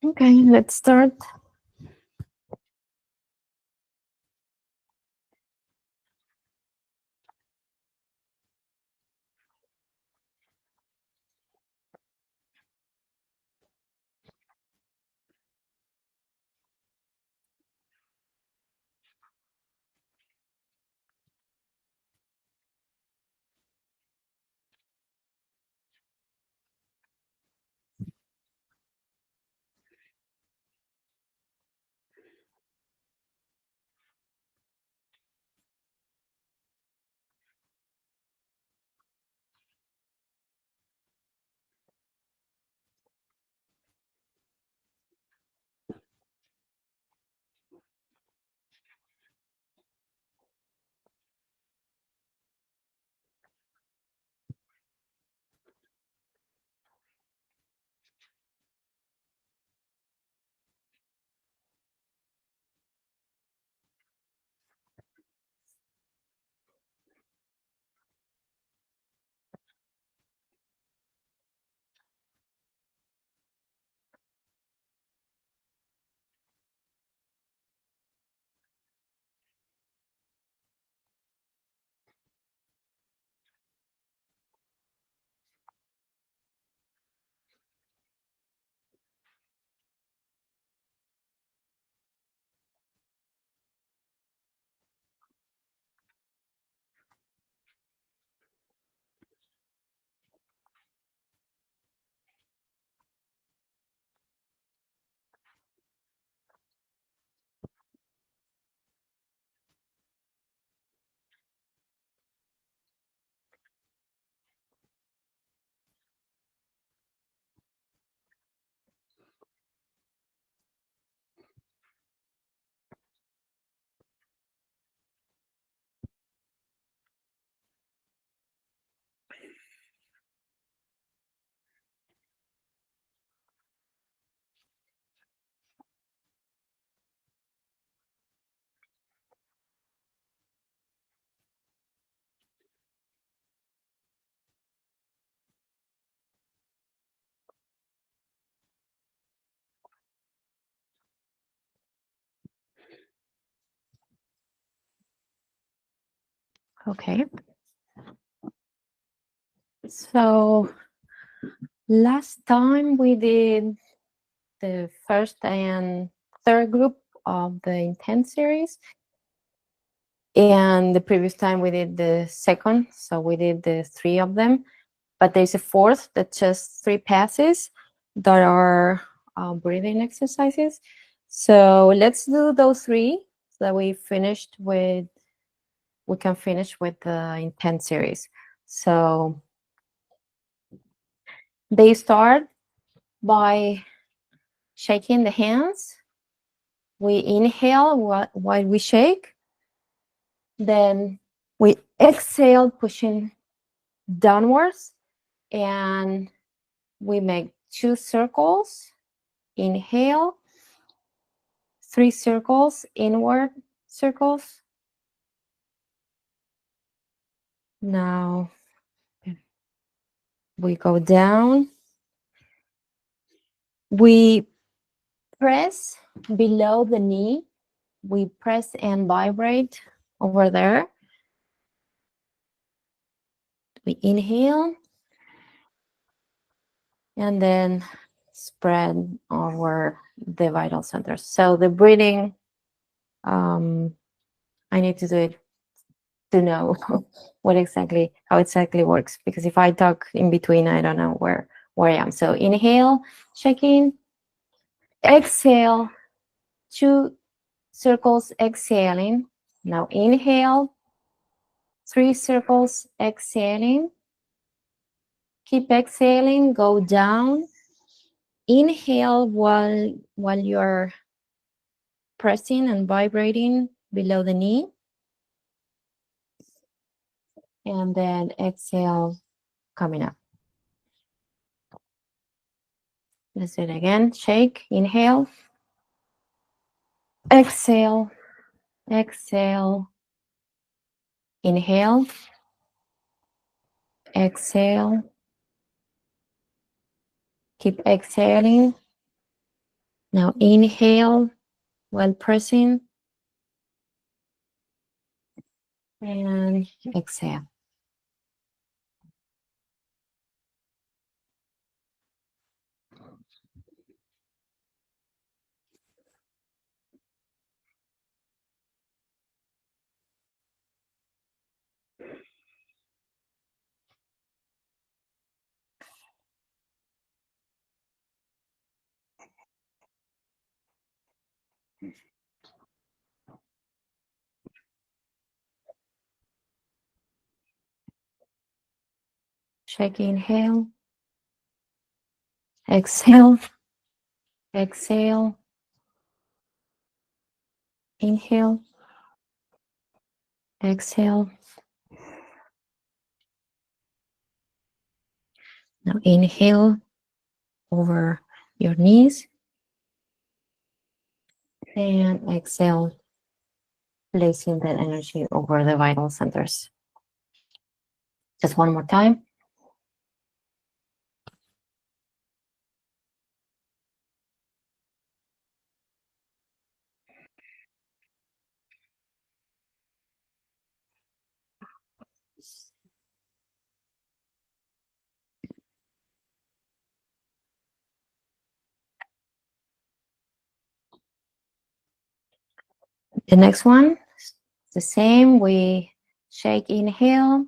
Okay, let's start. Okay. So last time we did the first and third group of the intense series, and the previous time we did the second, so we did the three of them, but there's a fourth that's just three passes that are breathing exercises. So let's do those three so that we can finish with the intense series. So they start by shaking the hands. We inhale while we shake. Then we exhale, pushing downwards. And we make 2 circles. Inhale. 3 circles, inward circles. Now we go down. We press below the knee. We press and vibrate over there. We inhale and then spread over the vital centers. So the breathing, I need to do it to know how exactly works, because if I talk in between, I don't know where I am. So inhale, shaking. Exhale, 2 circles, exhaling. Now inhale, 3 circles, exhaling. Keep exhaling, go down. Inhale while you're pressing and vibrating below the knee. And then exhale, coming up. Let's do it again. Shake, inhale. Exhale, exhale. Inhale. Exhale. Keep exhaling. Now inhale while pressing and exhale. Shake, inhale, exhale, exhale, inhale, exhale. Now inhale over your knees and exhale, placing that energy over the vital centers. Just one more time. The next one, the same. We shake, inhale,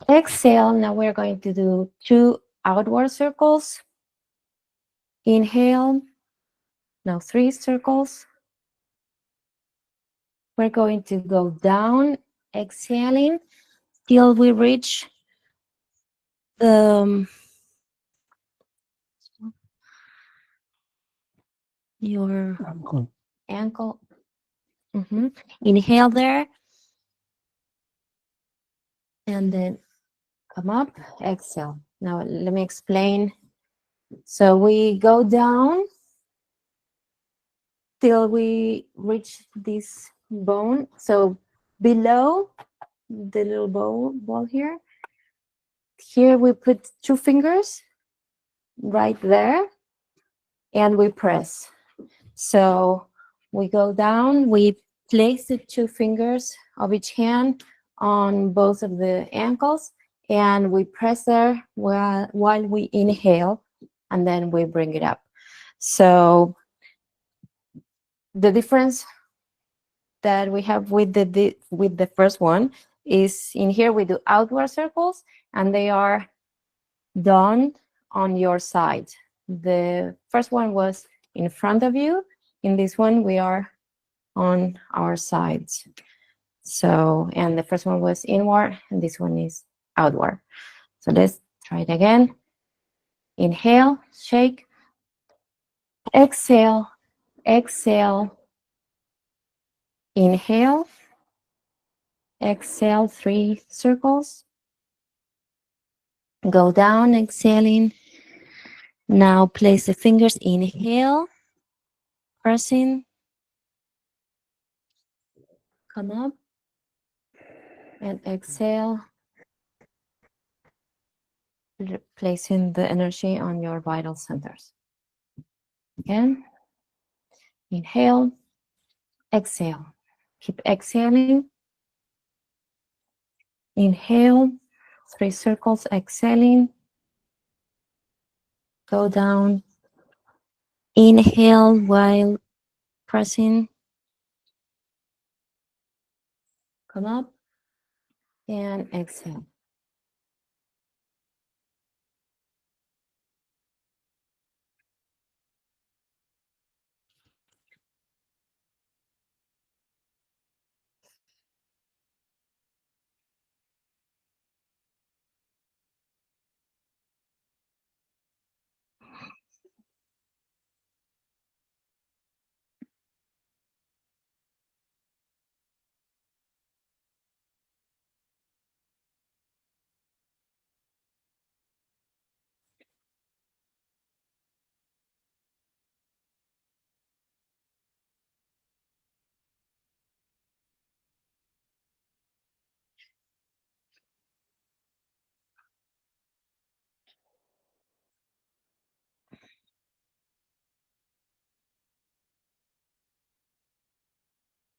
exhale. Now we're going to do 2 outward circles. Inhale. Now 3 circles. We're going to go down, exhaling till we reach your ankle. Inhale there. And then come up, exhale. Now let me explain. So we go down till we reach this bone. So below the little ball here, we put 2 fingers right there and we press. So we go down, we place the 2 fingers of each hand on both of the ankles and we press there while we inhale and then we bring it up. So the difference that we have with the first one is in here we do outward circles and they are done on your side. The first one was in front of you. In this one we are on our sides. So, and the first one was inward and this one is outward. So let's try it again. Inhale, shake, exhale, exhale, inhale, exhale, 3 circles, go down, exhaling. Now place the fingers, inhale, pressing, come up, and exhale, placing the energy on your vital centers. Again, inhale, exhale, keep exhaling, inhale, 3 circles, exhaling, go down, inhale while pressing, come up, and exhale.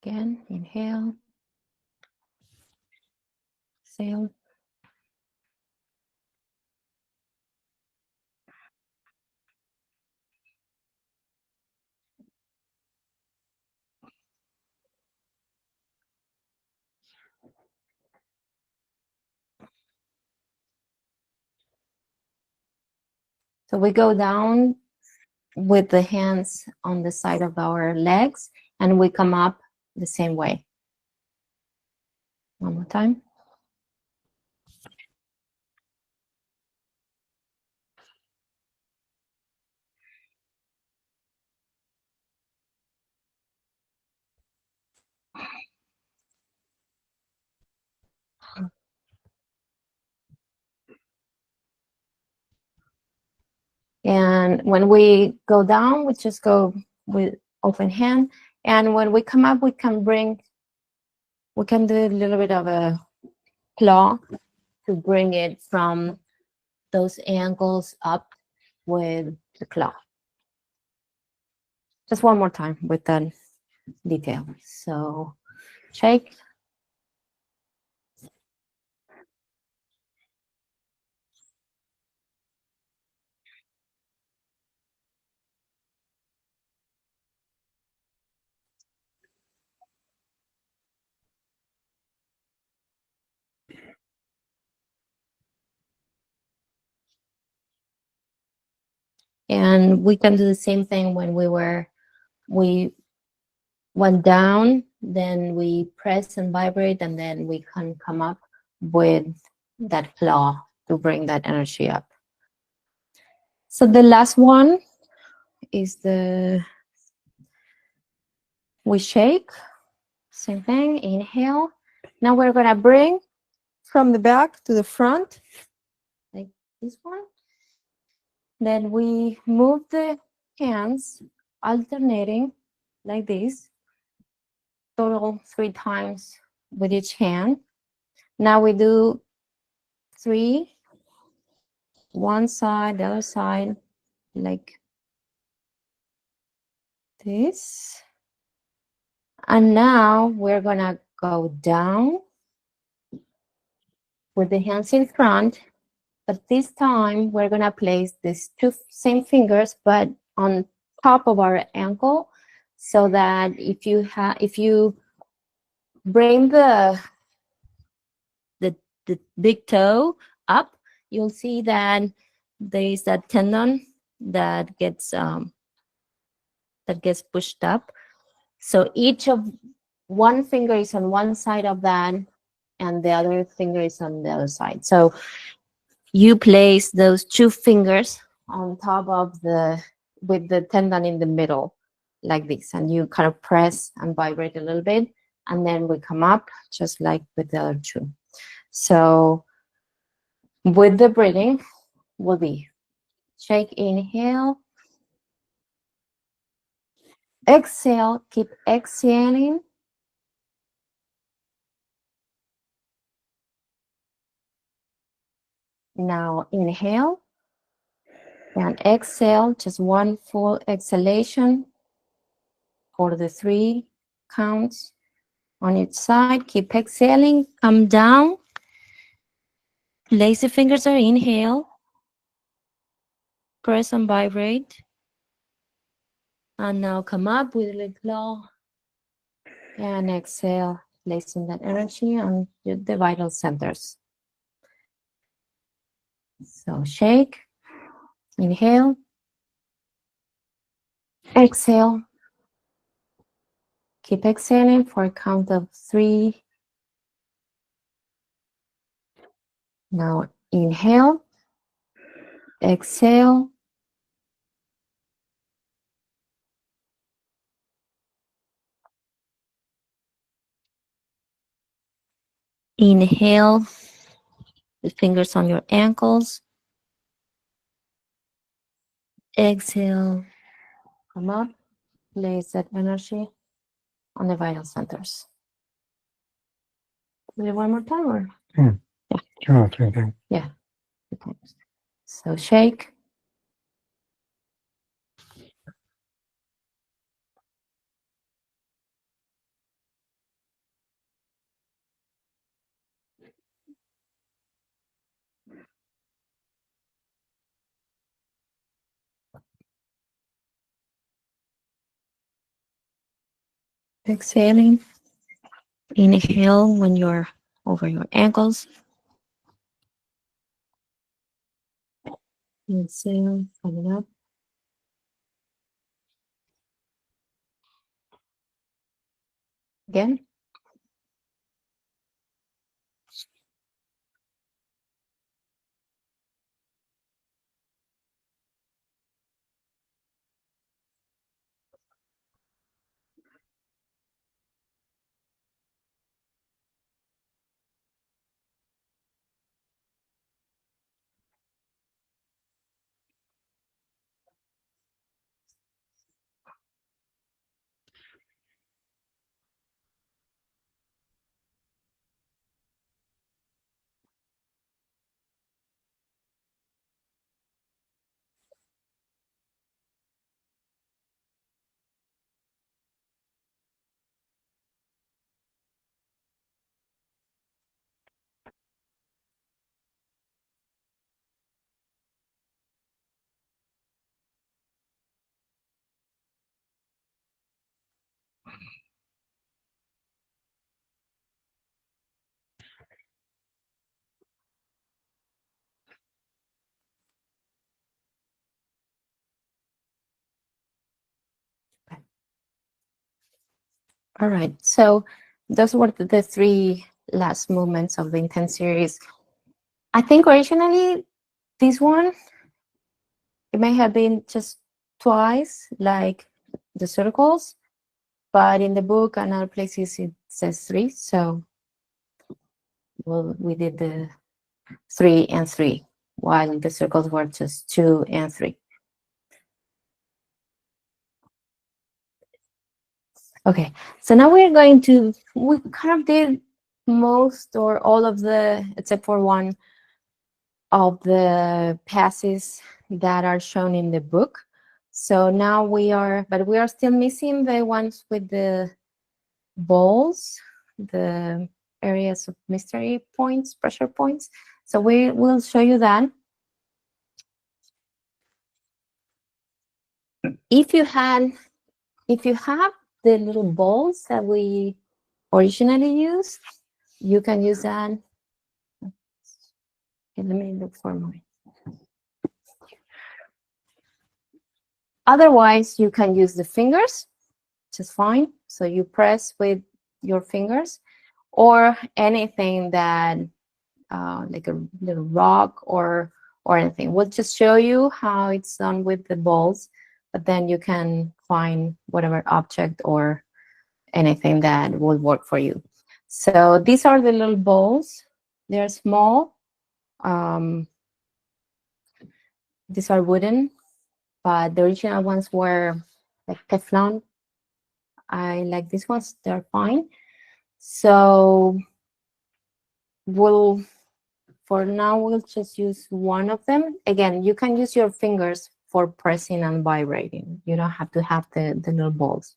Again, inhale, exhale. So we go down with the hands on the side of our legs, and we come up the same way. One more time. And when we go down, we just go with open hand. And when we come up, we can do a little bit of a claw to bring it from those ankles up with the claw. Just one more time with that detail. So shake. And we can do the same thing when we went down, then we press and vibrate, and then we can come up with that claw to bring that energy up. So the last one is we shake, same thing, inhale. Now we're gonna bring from the back to the front, like this one. Then we move the hands, alternating like this, total 3 times with each hand. Now we do 3, one side, the other side, like this. And now we're gonna go down with the hands in front, but this time we're gonna place these 2 same fingers, but on top of our ankle, so that if you bring the big toe up, you'll see that there is that tendon that gets pushed up. So each of one finger is on one side of that, and the other finger is on the other side. So you place those 2 fingers on top of with the tendon in the middle, like this, and you kind of press and vibrate a little bit, and then we come up just like with the other 2. So with the breathing will be shake, inhale, exhale, keep exhaling. Now inhale and exhale, just one full exhalation for the 3 counts on each side. Keep exhaling, come down, place the fingers or inhale, press and vibrate, and now come up with the claw and exhale, placing that energy on the vital centers. So shake, inhale, exhale, keep exhaling for a count of 3. Now inhale, exhale, inhale, the fingers on your ankles, exhale, come up, place that energy on the vital centers. Do it one more time, or? Yeah. Yeah. Sure, 3 times. Yeah. 3 times. So shake. Exhaling. Inhale when you're over your ankles. Exhale, coming up. Again. All right, so those were the three last movements of the intense series. I think originally this one, it may have been just twice, like the circles, but in the book and other places it says three. So well, we did the 3 and 3, while the circles were just 2 and 3. Okay, so now we're going to, we kind of did most or all of the, except for one of the passes that are shown in the book. So now we are, but we are still missing the ones with the balls, the areas of mystery points, pressure points. So we will show you that. If you have the little balls that we originally used, you can use that. Okay, let me look for mine. Otherwise, you can use the fingers, just fine. So you press with your fingers, or anything that, like a little rock or anything. We'll just show you how it's done with the balls, but then you can find whatever object or anything that will work for you. So these are the little balls. They're small. These are wooden, but the original ones were like Teflon. I like these ones. They're fine. So for now, we'll just use one of them. Again, you can use your fingers for pressing and vibrating. You don't have to have the little balls.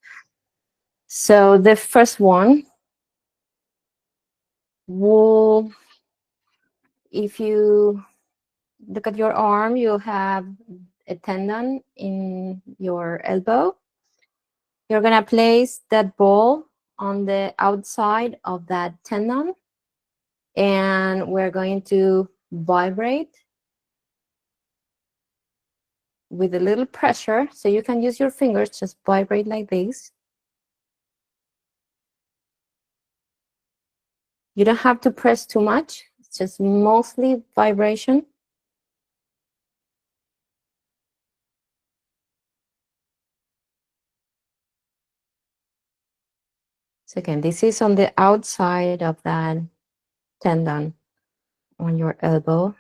So the first one will, if you look at your arm, you have a tendon in your elbow. You're going to place that ball on the outside of that tendon, and we're going to vibrate with a little pressure. So you can use your fingers, just vibrate like this. You don't have to press too much. It's just mostly vibration. So again, this is on the outside of that tendon on your elbow,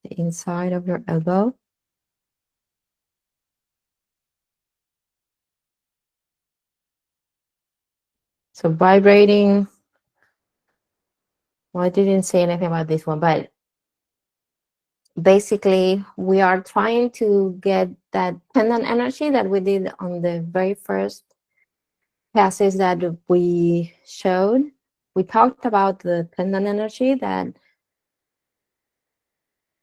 the inside of your elbow. So vibrating. Well, I didn't say anything about this one, but basically we are trying to get that tendon energy that we did on the very first passes that we showed. We talked about the tendon energy that,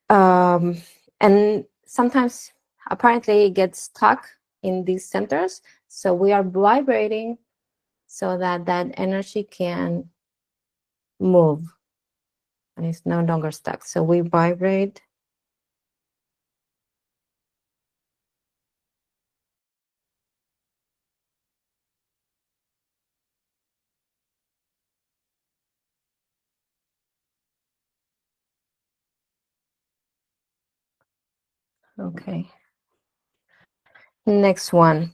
and sometimes apparently it gets stuck in these centers. So we are vibrating so that that energy can move and it's no longer stuck. So we vibrate. Okay. Next one.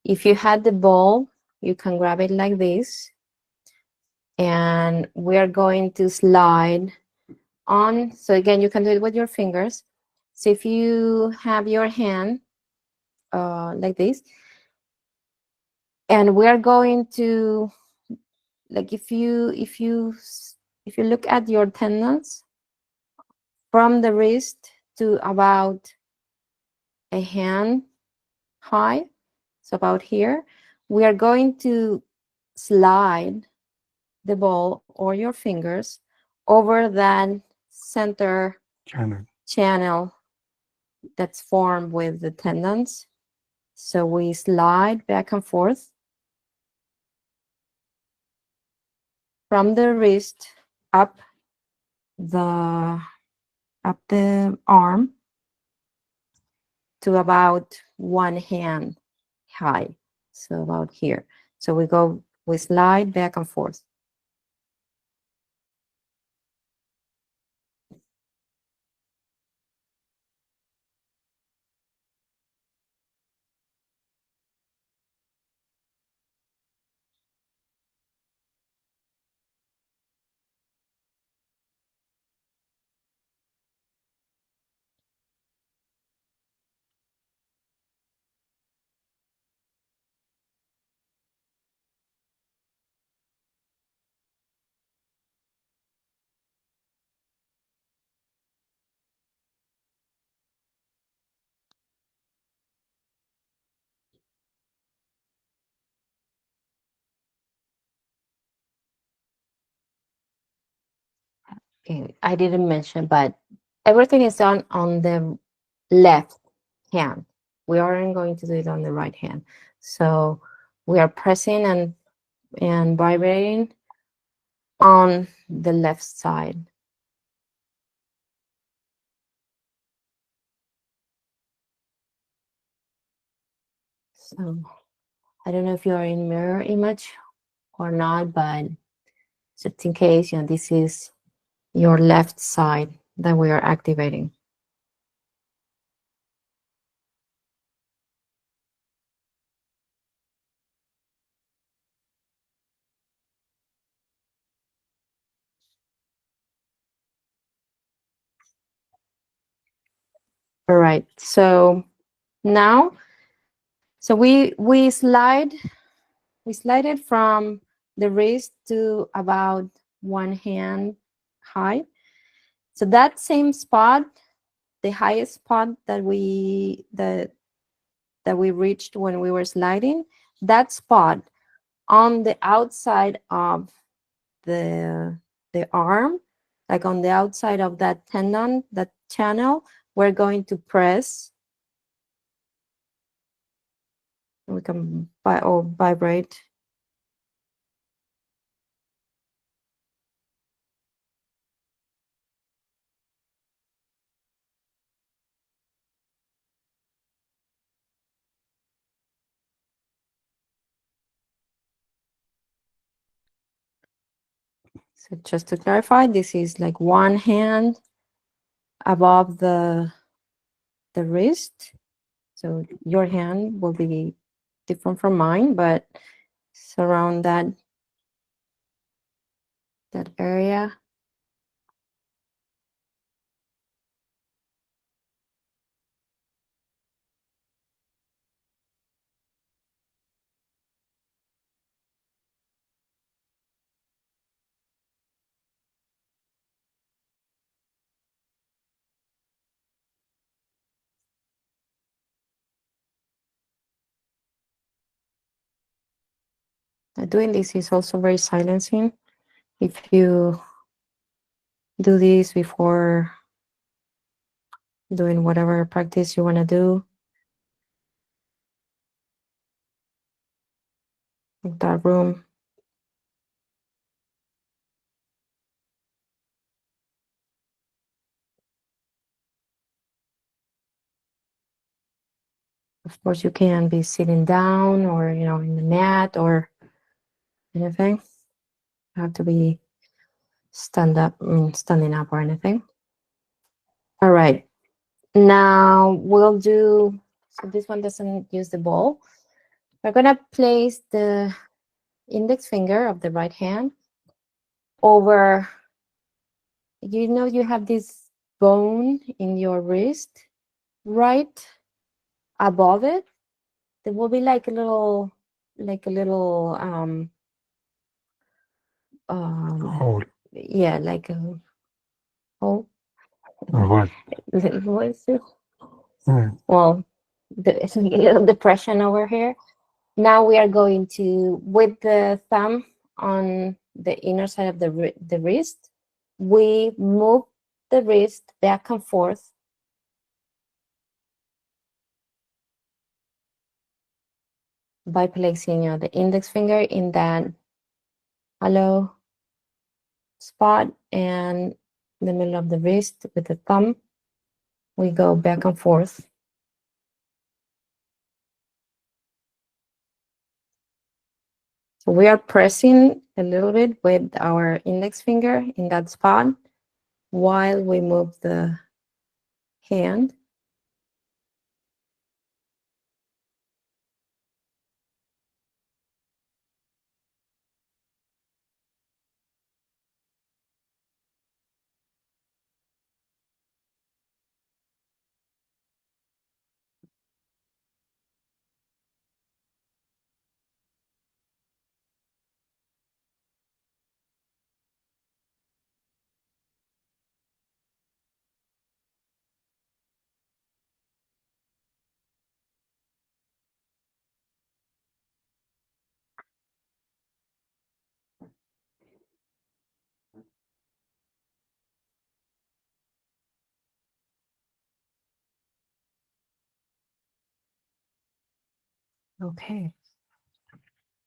If you had the ball, you can grab it like this. And we are going to slide on. So again, you can do it with your fingers. So if you have your hand like this, and we are going to, like, if you look at your tendons from the wrist to about a hand high, so about here, we are going to slide the ball or your fingers over that center channel that's formed with the tendons. So we slide back and forth from the wrist up the arm to about one hand high, so about here. So we slide back and forth. Okay, I didn't mention, but everything is done on the left hand. We aren't going to do it on the right hand. So we are pressing and vibrating on the left side. So I don't know if you're in mirror image or not, but just in case, this is your left side that we are activating. All right, so now, so we slide it from the wrist to about one hand high. So that same spot, the highest spot that we reached when we were sliding, that spot on the outside of the arm, like on the outside of that tendon, that channel, we're going to press. We can vibrate. So just to clarify, this is like one hand above the wrist. So your hand will be different from mine, but it's around that area. Doing this is also very silencing. If you do this before doing whatever practice you want to do, that room. Of course, you can be sitting down or, you know, in the mat or anything. You have to be standing up or anything. All right. Now we'll do, so this one doesn't use the ball. We're going to place the index finger of the right hand over, you know, you have this bone in your wrist, right above it. There will be like a little hole. Yeah, like a hole. What? What is it? Mm. Well, it's a little depression over here. Now we are going to, with the thumb on the inner side of the wrist, we move the wrist back and forth by placing, you know, the index finger in that hollow spot and the middle of the wrist with the thumb. We go back and forth. So we are pressing a little bit with our index finger in that spot while we move the hand. Okay.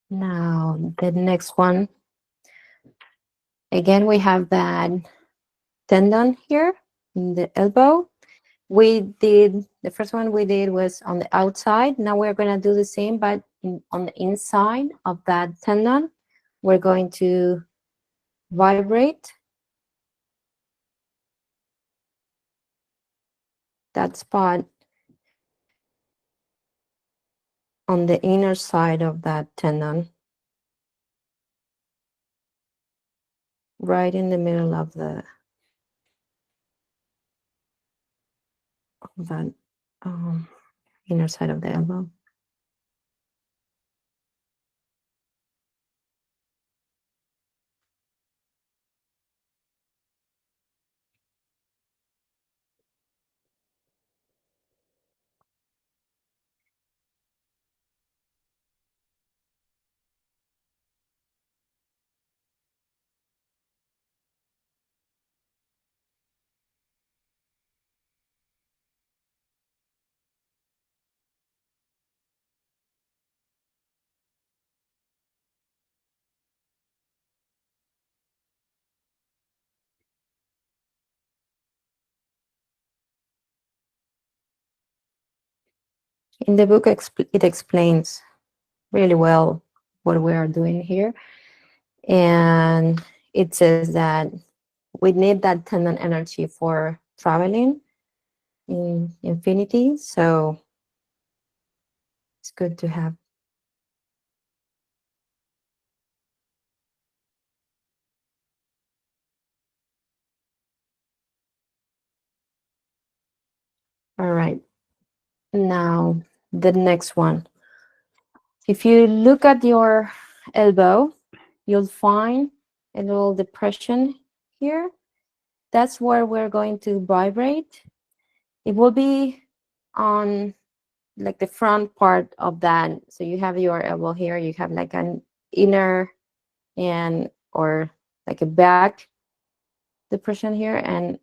Now the next one. Again, we have that tendon here in the elbow. We did, the first one we did was on the outside. Now we're going to do the same, but on the inside of that tendon, we're going to vibrate that spot on the inner side of that tendon, right in the middle of that inner side of the elbow. In the book, it explains really well what we are doing here. And it says that we need that tendon energy for traveling in infinity. So it's good to have. All right. Now, the next one. If you look at your elbow, you'll find a little depression here. That's where we're going to vibrate. It will be on like the front part of that. So you have your elbow here, you have like an inner and or like a back depression here, and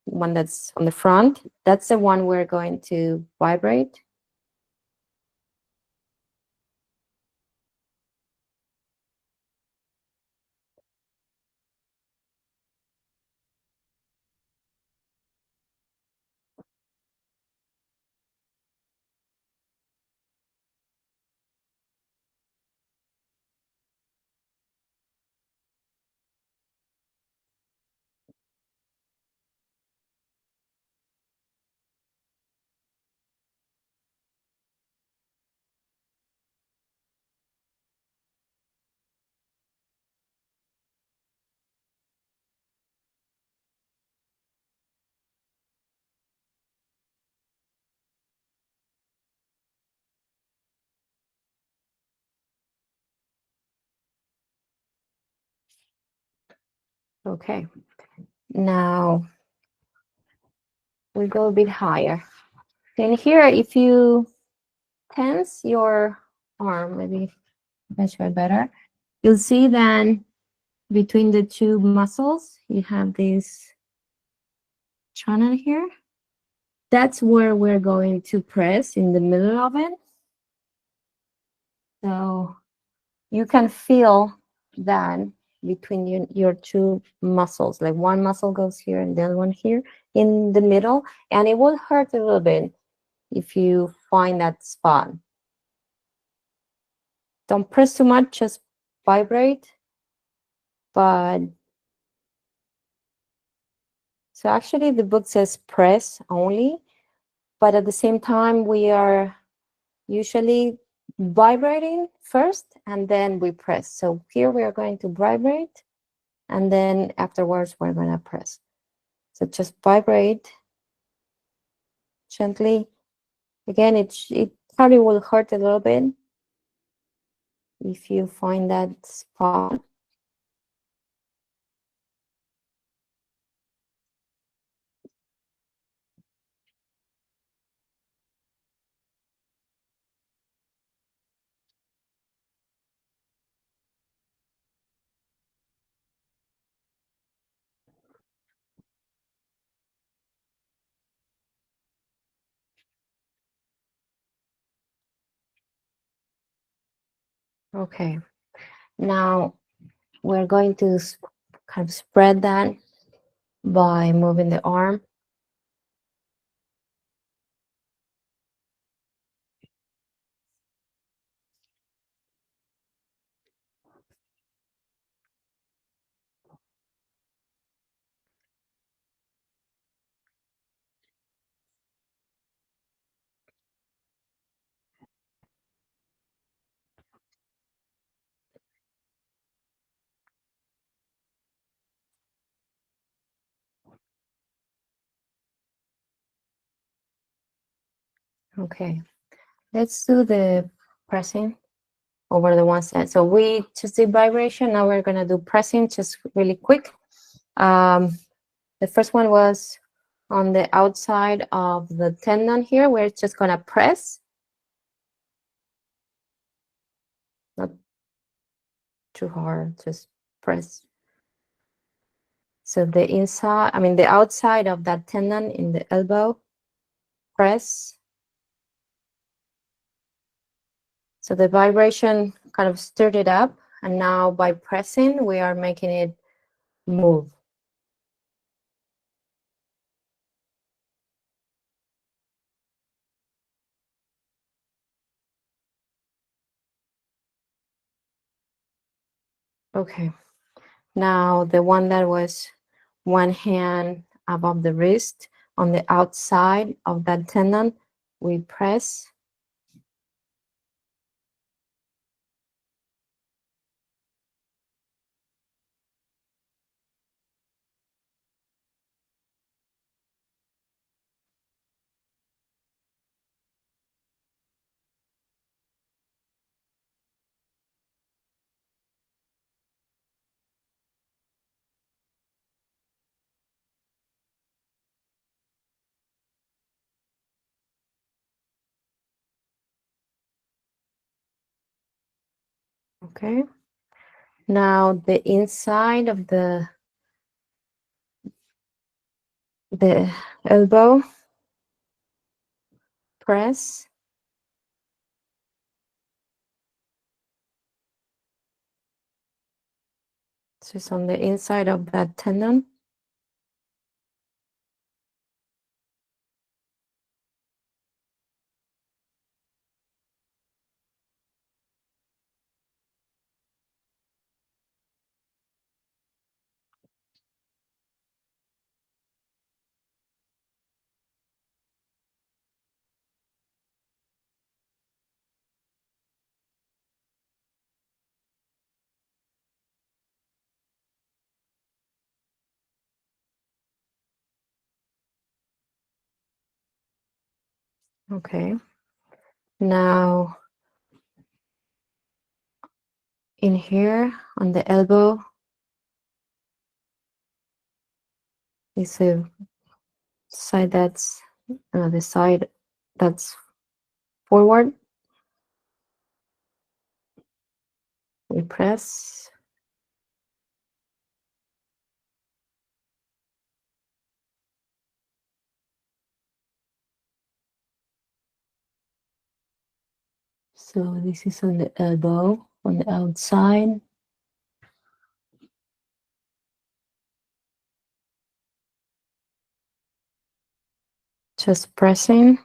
one that's on the front. That's the one we're going to vibrate. Okay. Now we go a bit higher. And here, if you tense your arm, maybe I show it better, you'll see then between the two muscles, you have this channel here. That's where we're going to press in the middle of it. So you can feel that between your two muscles, like one muscle goes here and the other one here in the middle, and it will hurt a little bit if you find that spot. Don't press too much, just vibrate. But so actually the book says press only, but at the same time we are usually vibrating first and then we press. So here we are going to vibrate and then afterwards we're going to press. So just vibrate gently. Again, it probably will hurt a little bit if you find that spot. Okay, now we're going to kind of spread that by moving the arm. Okay, let's do the pressing over the one side. So we just did vibration. Now we're gonna do pressing just really quick. The first one was on the outside of the tendon here. We're just gonna press. Not too hard, just press. So the inside, I mean the outside of that tendon in the elbow, press. So the vibration kind of stirred it up, and now by pressing, we are making it move. Okay, now the one that was one hand above the wrist on the outside of that tendon, we press. Okay, now the inside of the elbow, press. So it's on the inside of that tendon. Okay, now in here on the elbow, is a side that's the side that's forward. We press. So this is on the elbow, on the outside. Just pressing.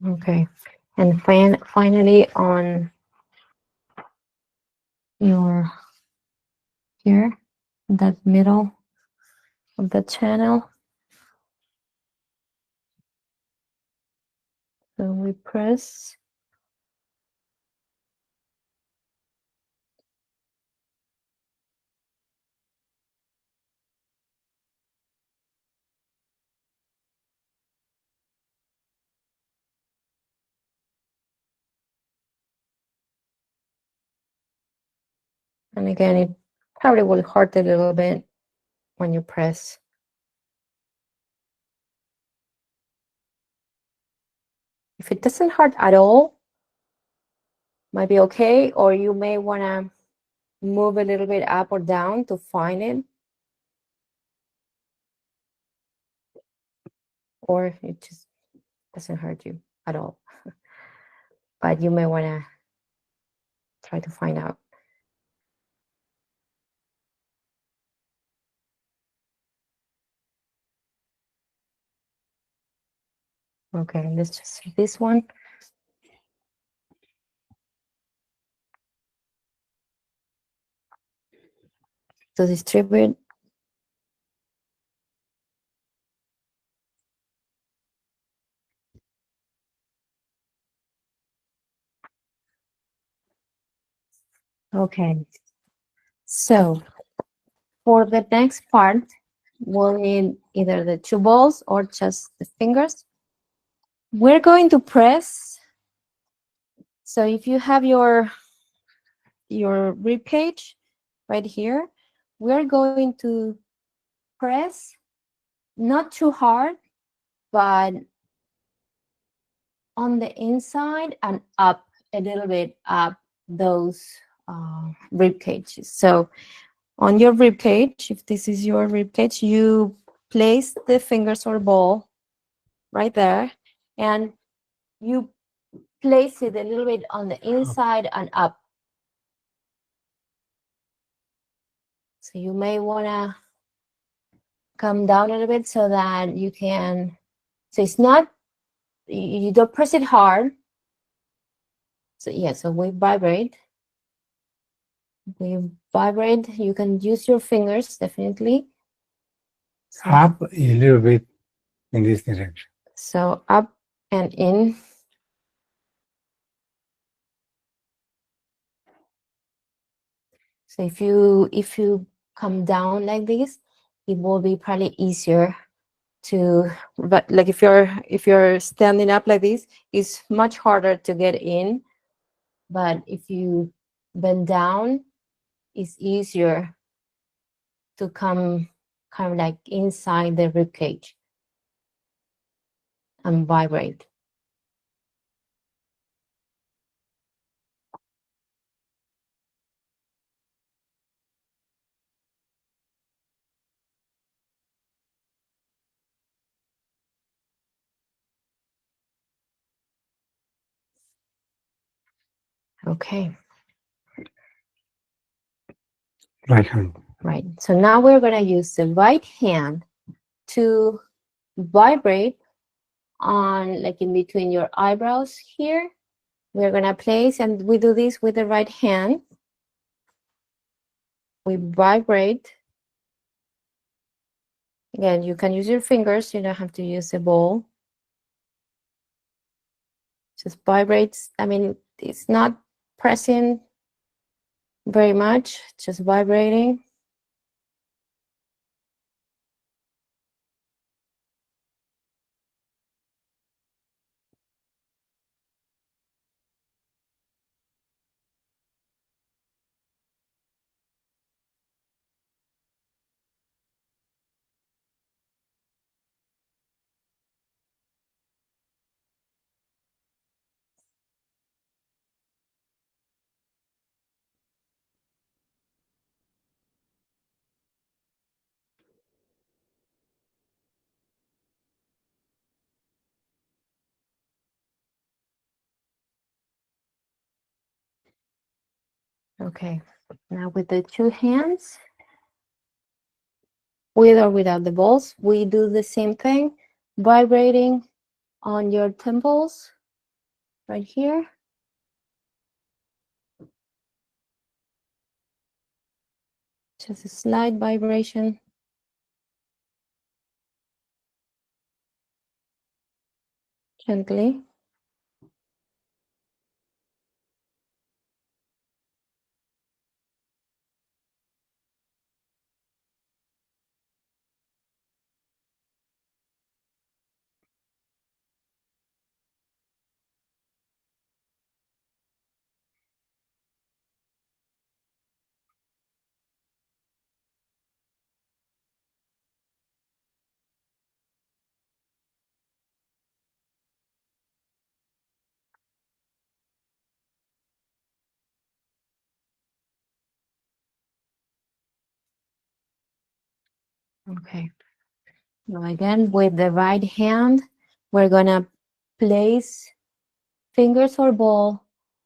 Okay, and finally on your here, that middle of the channel. So we press. And again, it probably will hurt a little bit when you press. If it doesn't hurt at all, might be okay, or you may want to move a little bit up or down to find it. Or it just doesn't hurt you at all. But you may want to try to find out. Okay, let's just see this one. To distribute. Okay, so for the next part, we'll need either the two balls or just the fingers. We're going to press. So if you have your rib cage right here, we're going to press, not too hard, but on the inside and up a little bit, up those rib cages. So on your rib cage, if this is your rib cage, you place the fingers or ball right there, and you place it a little bit on the inside and up. So you may want to come down a little bit so that you can, so it's not, you don't press it hard. So yeah, so we vibrate. We vibrate. You can use your fingers, definitely. So, Up a little bit in this direction. So up and in. So if you come down like this, it will be probably easier to, but like if you're standing up like this, it's much harder to get in. But if you bend down, it's easier to come kind of like inside the rib cage and vibrate. Okay. Right hand. Right. So now we're going to use the right hand to vibrate on, like in between your eyebrows here. We're going to place, and we do this with the right hand. We vibrate. Again, you can use your fingers. You don't have to use the ball. Just vibrates. I mean, it's not pressing very much, just vibrating. Okay, now with the two hands, with or without the balls, we do the same thing, vibrating on your temples right here. Just a slight vibration. Gently. Okay. Now again, with the right hand, we're gonna place fingers or ball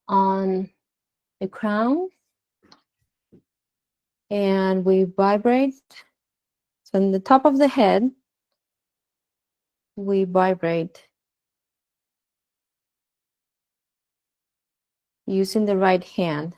on the crown, and we vibrate. So on the top of the head, we vibrate using the right hand.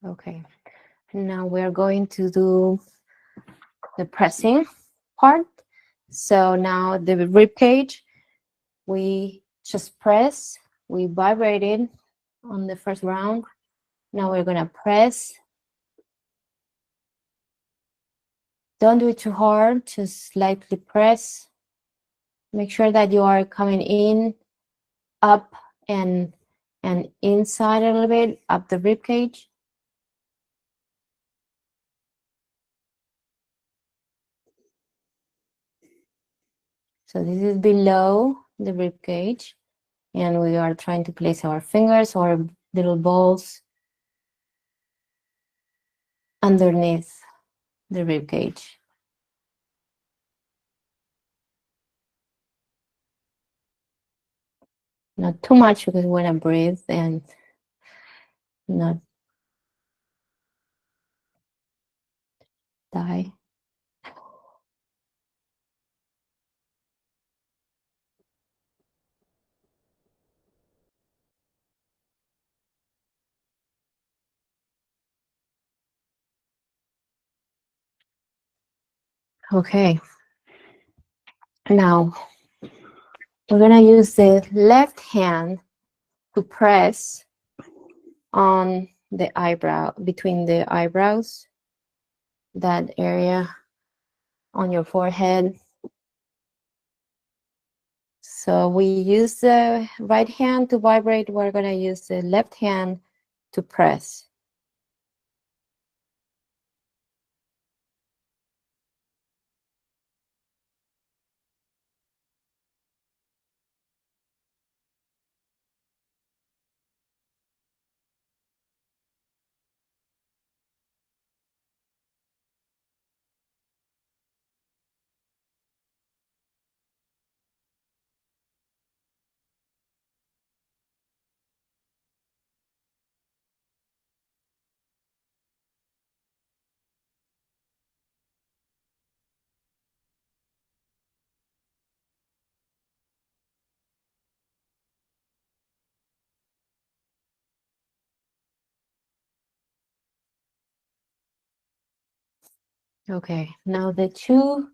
Okay, now we're going to do the pressing part. So now the rib cage, we just press, we vibrated on the first round. Now we're gonna press. Don't do it too hard, just slightly press. Make sure that you are coming in, up, and inside a little bit, up the rib cage. So this is below the rib cage, and we are trying to place our fingers or little balls underneath the rib cage. Not too much because we want to breathe and not die. Okay. Now we're gonna use the left hand to press on the eyebrow, between the eyebrows, that area on your forehead. So we use the right hand to vibrate. We're gonna use the left hand to press. Okay, now the two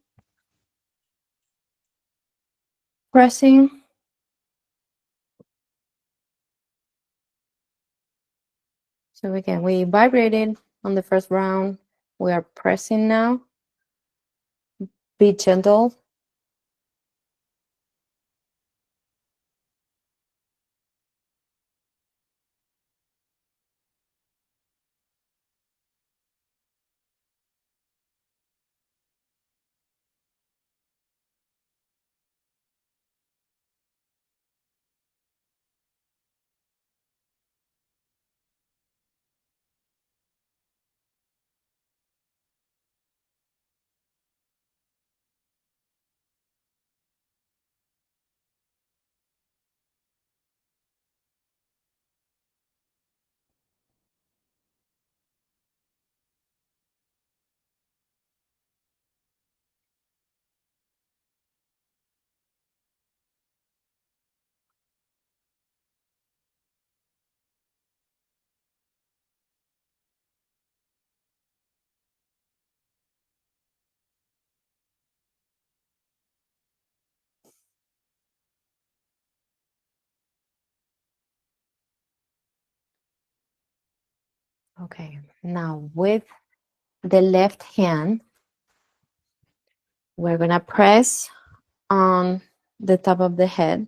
pressing. So again, we vibrated on the first round. We are pressing now be gentle. Okay, now with the left hand, we're gonna press on the top of the head.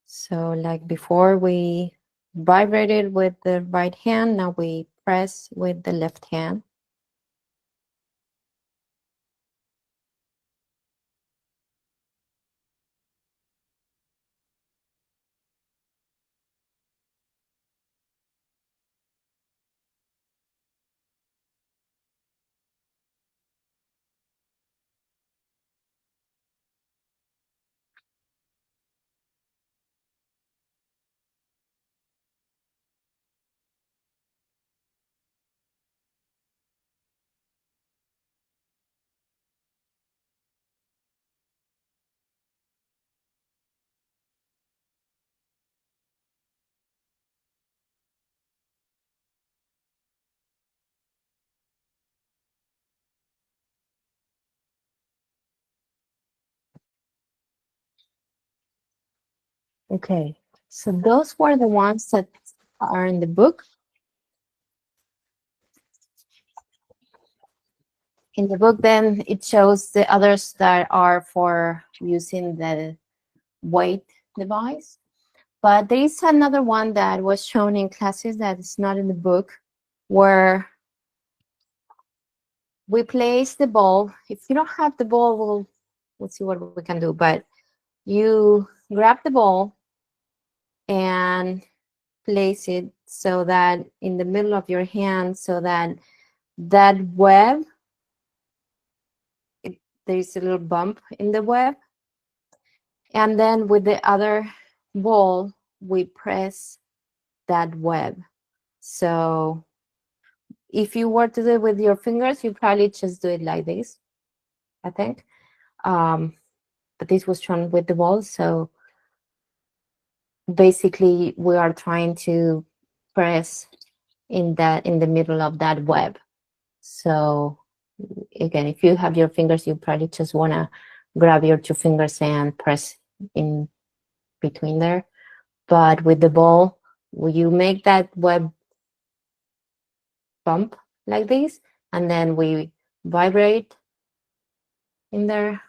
So like before we vibrated with the right hand, now we press with the left hand. Okay, so those were the ones that are in the book. In the book, then it shows the others that are for using the weight device. But there is another one that was shown in classes that is not in the book, where we place the ball. If you don't have the ball, we'll see what we can do. But you grab the ball and place it so that in the middle of your hand, so that that web, there's a little bump in the web. And then with the other ball, we press that web. So if you were to do it with your fingers, you probably just do it like this, I think. But this was shown with the ball. So basically, we are trying to press in the middle of that web. So again, if you have your fingers, you probably just want to grab your two fingers and press in between there. But with the ball, you make that web bump like this, and then we vibrate in there.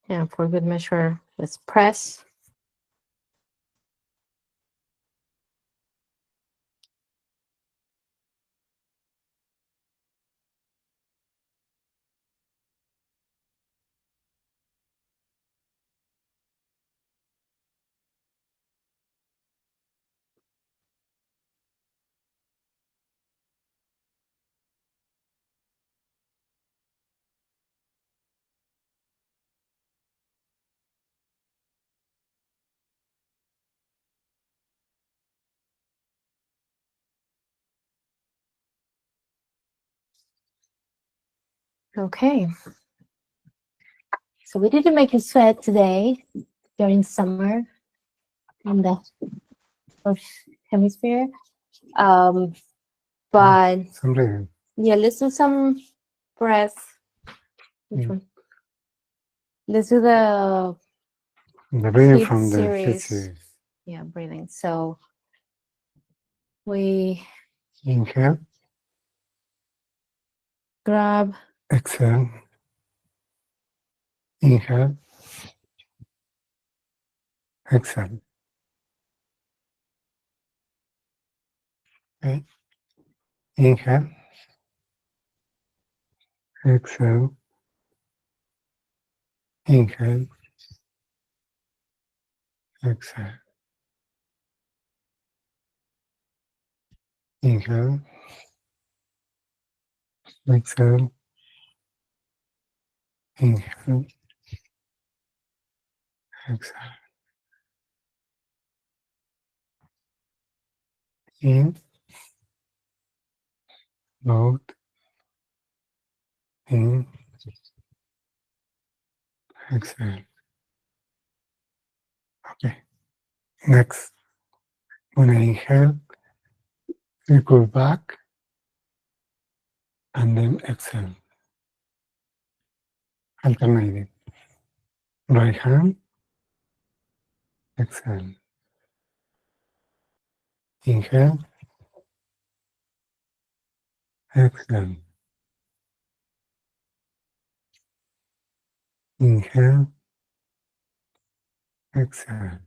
Yeah, for good measure, let's press. Okay. So we didn't make you sweat today during summer in the Earth hemisphere. But Some breathing. yeah, let's do some breath. Which one? Let's do the breathing fifth from the series. fifth series. Yeah, breathing. So we Inhale, grab, exhale. Inhale, exhale. Okay. Inhale, exhale. Inhale, exhale. Inhale, exhale. Inhale, exhale. In, out, in, exhale. Okay. Next, when I inhale, circle back and then exhale. Alternating. Right hand, exhale. Inhale, exhale. Inhale, exhale.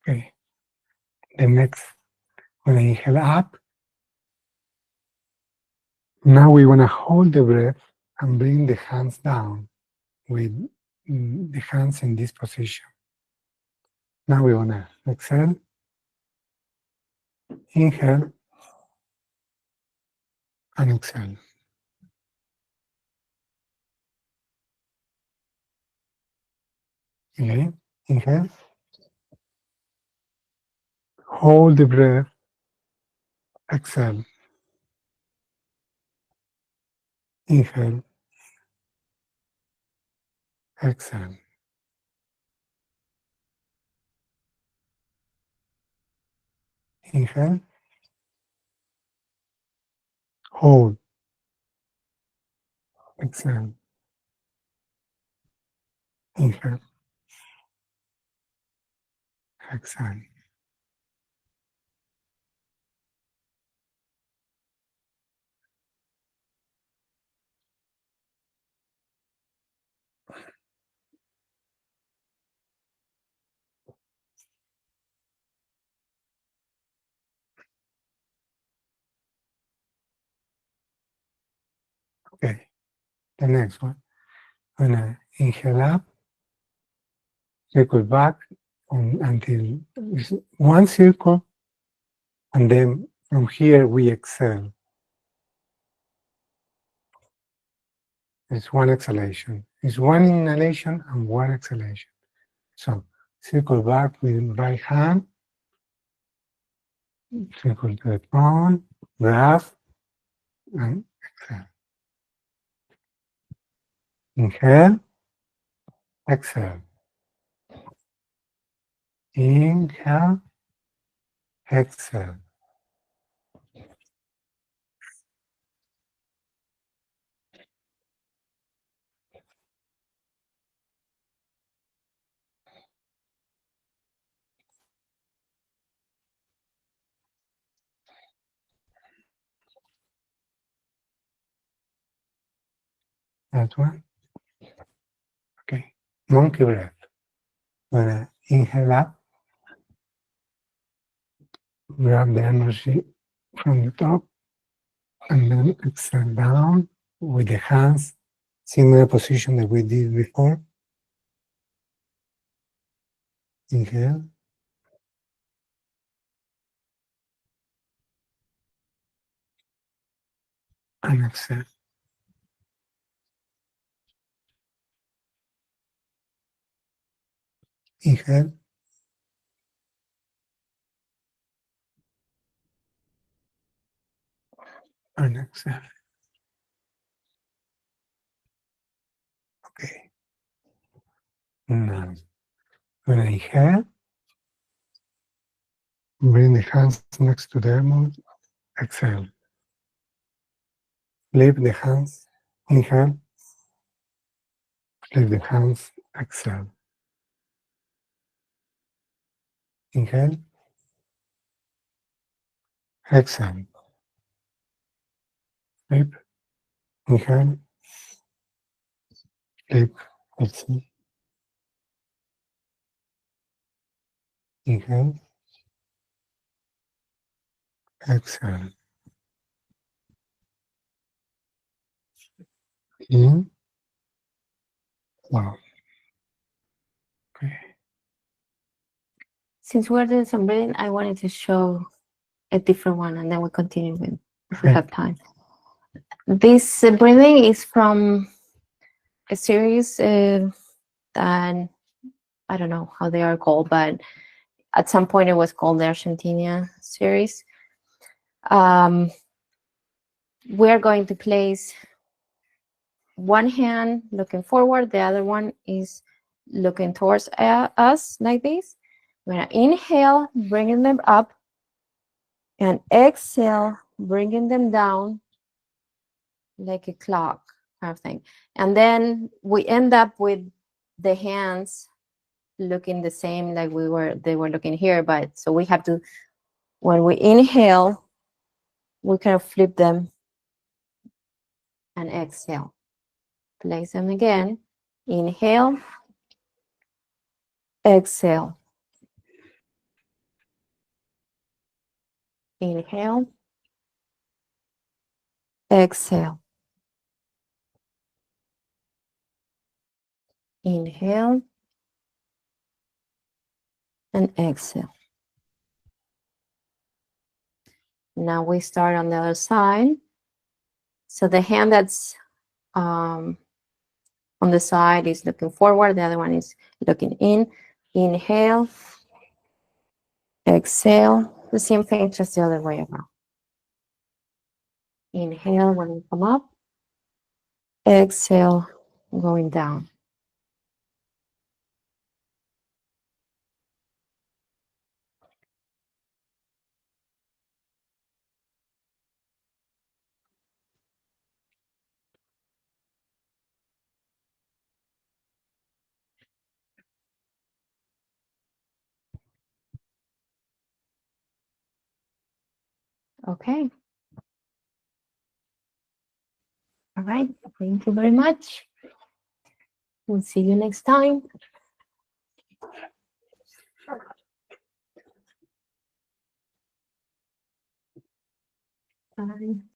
Okay. The next, when I inhale up, now we want to hold the breath and bring the hands down with the hands in this position. Now we want to exhale, inhale, and exhale. Okay, inhale, hold the breath, exhale, inhale, exhale. Inhale, hold, exhale, inhale, exhale. Okay, the next one. When I inhale up, circle back until it's one circle, and then from here we exhale. It's one exhalation. It's one inhalation and one exhalation. So circle back with right hand, circle to the front, grab, and exhale. Inhale, exhale. Inhale, exhale. That one. Okay. Monkey breath. When I inhale up, grab the energy from the top, and then exhale down with the hands, similar position that we did before. Inhale. And exhale. Inhale. And exhale. Okay. Now, when I inhale, bring the hands next to the elbows. Exhale. Flip the hands. Inhale. Flip the hands. Exhale. Inhale. Exhale. Flip. Inhale. Flip. Exhale. Inhale. Exhale. In. Wow. Okay. Since we're doing some breathing, I wanted to show a different one, and then we continue with if we Okay. have time. This breathing is from a series that I don't know how they are called, but at some point it was called the Argentina series. We're going to place one hand looking forward, the other one is looking towards us like this. We're going to inhale, bringing them up, and exhale, bringing them down like a clock kind of thing. And then we end up with the hands looking the same like they were looking here, but so we have to, when we inhale, we kind of flip them and exhale. Place them again. Inhale, exhale. Inhale, exhale. Inhale and exhale. Now we start on the other side. So the hand that's on the side is looking forward. The other one is looking in. Inhale, exhale. The same thing, just the other way around. Inhale when we come up. Exhale, going down. Okay. All right. Thank you very much. We'll see you next time. Bye.